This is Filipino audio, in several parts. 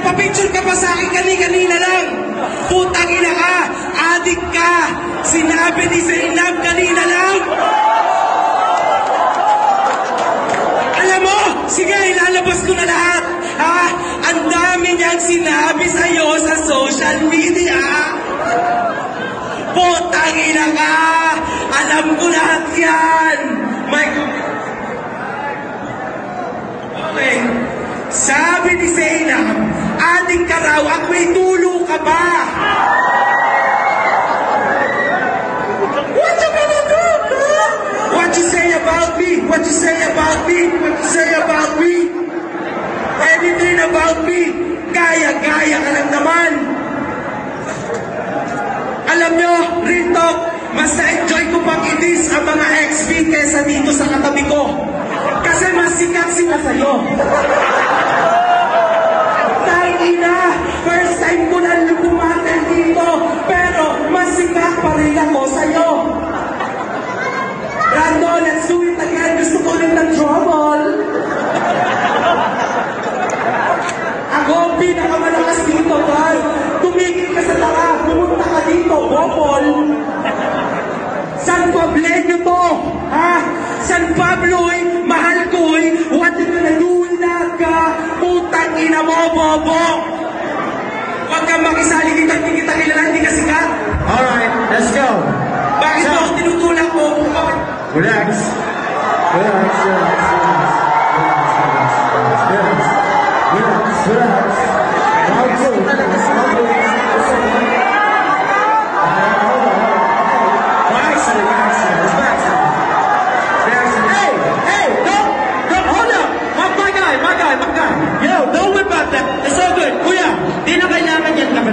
Nagpa-picture ka pa sa akin kanina lang. Putang ina ka, adik ka. Sinabi ni Zainab kanina lang. Alam mo, sige, ilalabas ko na lahat. Ha? Ang dami niyang sinabi sa'yo sa social media. Putang ina ka. Alam ko lahat yan. Okay. Sabi ni Zainab, adik ka raw at may tulo ka ba? What you gonna do, man? What you say about me? What you say about me? What you say about me? Anything about me? Gaya-gaya ka lang naman. Alam nyo, real talk, mas na-enjoy ko pang itis ang mga XP kesa dito sa katabi ko. Kasi mas sikat sila sa'yo. Ina, first time ko na lumatel dito, pero mas sikat pa rin ako sa'yo. Brando, let's do it again. Gusto ko rin ng trouble. Ako ang pinakamalakas dito, guys. Tumigil ka sa tanga, pumunta ka dito, Bopol. San Pableño to, ha? San Pablo'y, mahal ko'y, what you gonna do with that ka? Putang ina mo, bobo! Huwag kang makisali dito, hindi kita kilala, hindi ka sikat. Alright, let's go. Bakit mo ako tinutulak mo? Relax. Relax, relax, relax. Relax, relax, relax.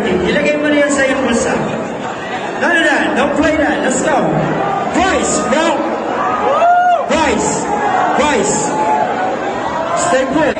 Ilagay mo na yan sa iyong bulsa. None of that. Don't play that. Let's go. Bryce, bro. Bryce. Bryce. Stay put.